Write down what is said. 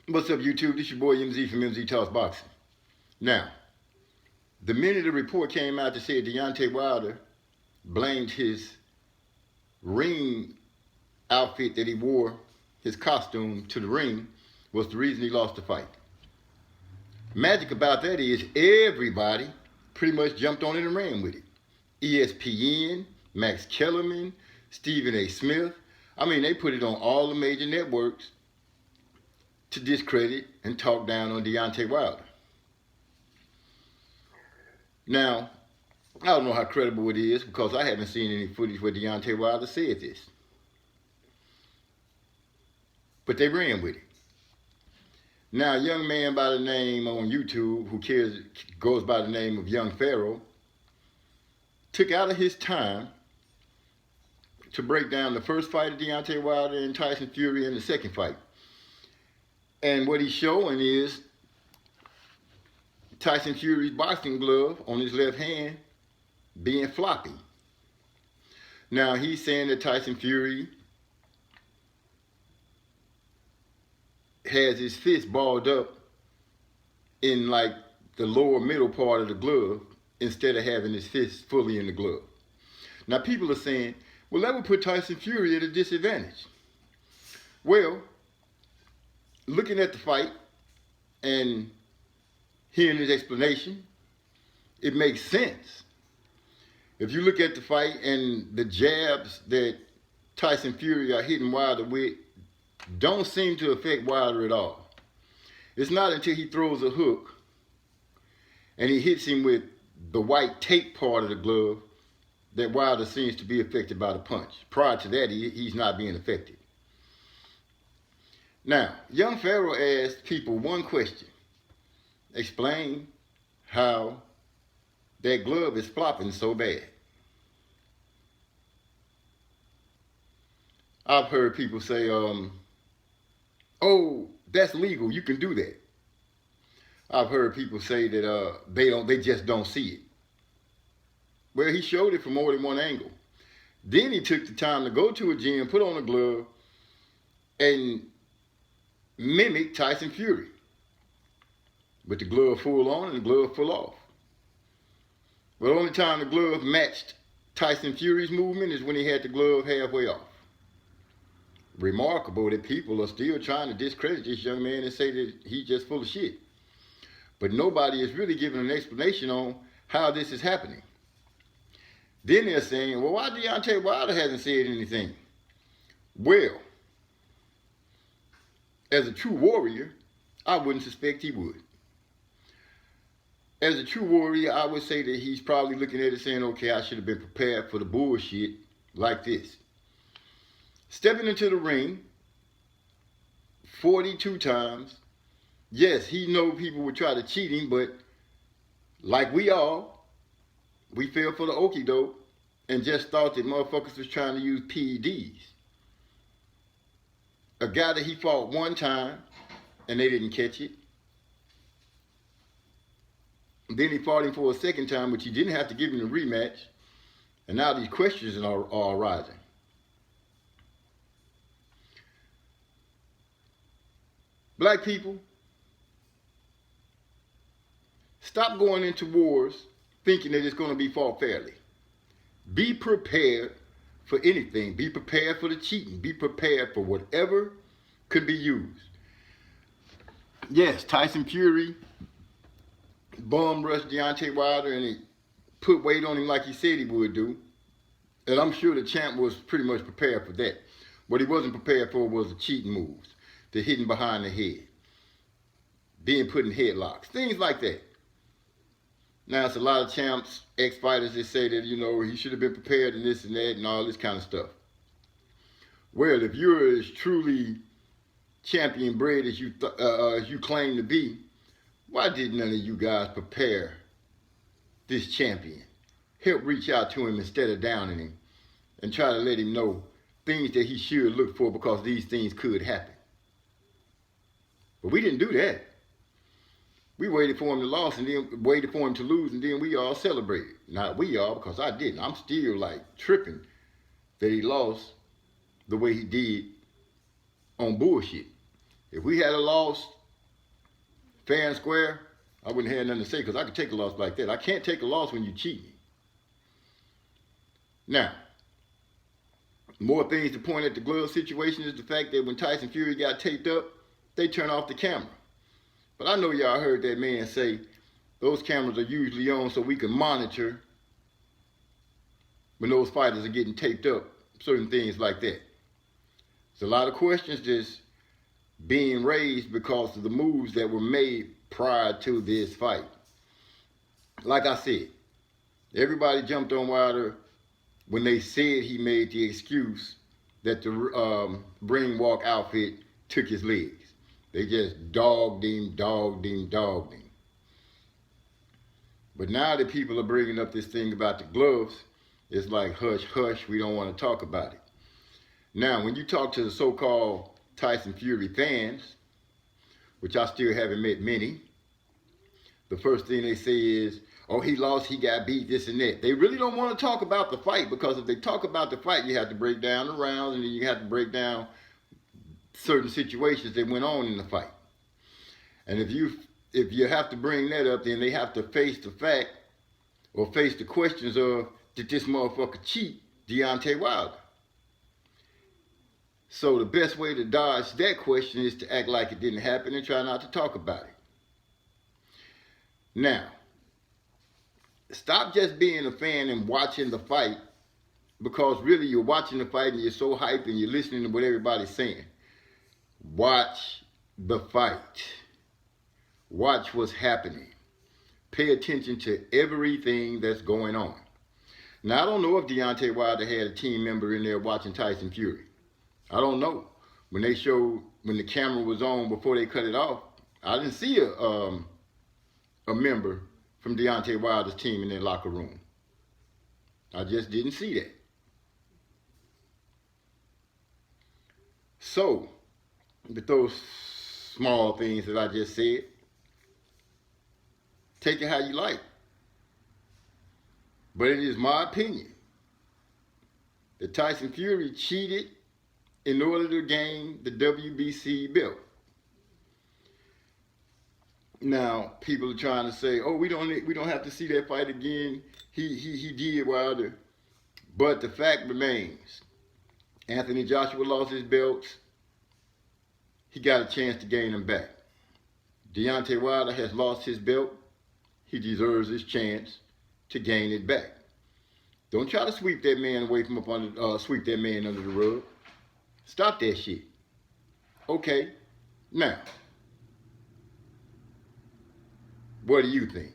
What's up, YouTube? This your boy MZ from MZ Talks Boxing. Now, the minute the report came out that said Deontay Wilder blamed his ring outfit that he wore, his costume, to the ring, was the reason he lost the fight. Magic about that is everybody pretty much jumped on it and ran with it. ESPN, Max Kellerman, Stephen A. Smith. I mean, they put it on all the major networks to discredit and talk down on Deontay Wilder. Now, I don't know how credible it is because I haven't seen any footage where Deontay Wilder said this. But they ran with it. Now, a young man by the name on YouTube who goes by the name of Young Pharaoh took out of his time to break down the first fight of Deontay Wilder and Tyson Fury and the second fight. And what he's showing is Tyson Fury's boxing glove on his left hand being floppy. Now, he's saying that Tyson Fury has his fist balled up in like the lower middle part of the glove instead of having his fist fully in the glove. Now, people are saying, well, that would put Tyson Fury at a disadvantage. Well, looking at the fight and hearing his explanation, it makes sense. If you look at the fight and the jabs that Tyson Fury are hitting Wilder with don't seem to affect Wilder at all. It's not until he throws a hook and he hits him with the white tape part of the glove that Wilder seems to be affected by the punch. Prior to that, he's not being affected. Now, Young Pharaoh asked people one question. Explain how that glove is flopping so bad. I've heard people say, oh, that's legal, you can do that. I've heard people say that they just don't see it. Well, he showed it from more than one angle. Then he took the time to go to a gym, put on a glove, and mimic Tyson Fury with the glove full on and the glove full off. But the only time the glove matched Tyson Fury's movement is when he had the glove halfway off. Remarkable that people are still trying to discredit this young man and say that he's just full of shit. But nobody is really giving an explanation on how this is happening. Then they're saying, well, why Deontay Wilder hasn't said anything? Well, as a true warrior, I wouldn't suspect he would. As a true warrior, I would say that he's probably looking at it saying, okay, I should have been prepared for the bullshit like this. Stepping into the ring 42 times, yes, he knows people would try to cheat him, but like we fell for the okie doke and just thought that motherfuckers was trying to use PEDs. A guy that he fought one time and they didn't catch it. Then he fought him for a second time, which he didn't have to give him a rematch. And now these questions are arising. Black people, stop going into wars thinking that it's going to be fought fairly. Be prepared for anything. Be prepared for the cheating. Be prepared for whatever could be used. Yes, Tyson Fury bum rushed Deontay Wilder and he put weight on him like he said he would do. And I'm sure the champ was pretty much prepared for that. What he wasn't prepared for was the cheating moves, the hitting behind the head, being put in headlocks, things like that. Now, it's a lot of champs, ex-fighters that say that, you know, he should have been prepared and this and that and all this kind of stuff. Well, if you're as truly champion bred as you claim to be, why did none of you guys prepare this champion? Help reach out to him instead of downing him and try to let him know things that he should look for because these things could happen. But we didn't do that. We waited for him to lose and then waited for him to lose and then we all celebrated. Not we all, because I didn't. I'm still like tripping that he lost the way he did on bullshit. If we had a loss fair and square, I wouldn't have nothing to say because I could take a loss like that. I can't take a loss when you cheat me. Now, more things to point at the glove situation is the fact that when Tyson Fury got taped up, they turned off the camera. But I know y'all heard that man say those cameras are usually on so we can monitor when those fighters are getting taped up, certain things like that. There's a lot of questions just being raised because of the moves that were made prior to this fight. Like I said, everybody jumped on Wilder when they said he made the excuse that the ring walk outfit took his legs. They just dogged him. But now that people are bringing up this thing about the gloves, it's like hush, hush, we don't want to talk about it. Now, when you talk to the so-called Tyson Fury fans, which I still haven't met many, the first thing they say is, oh, he lost, he got beat, this and that. They really don't want to talk about the fight, because if they talk about the fight, you have to break down the rounds, and then you have to break down certain situations that went on in the fight. And if you have to bring that up, then they have to face the fact or face the questions of, did this motherfucker cheat Deontay Wilder? So the best way to dodge that question is to act like it didn't happen and try not to talk about it. Now, stop just being a fan and watching the fight, because really you're watching the fight and you're so hyped and you're listening to what everybody's saying. Watch the fight. Watch what's happening. Pay attention to everything that's going on. Now, I don't know if Deontay Wilder had a team member in there watching Tyson Fury. I don't know. When the camera was on before they cut it off, I didn't see a member from Deontay Wilder's team in their locker room. I just didn't see that. So, with those small things that I just said, take it how you like. But it is my opinion that Tyson Fury cheated in order to gain the WBC belt. Now, people are trying to say, oh, we don't have to see that fight again. He did, Wilder. But the fact remains, Anthony Joshua lost his belts. He got a chance to gain them back. Deontay Wilder has lost his belt. He deserves his chance to gain it back. Don't try to sweep that man away from sweep that man under the rug. Stop that shit. Okay, now, what do you think?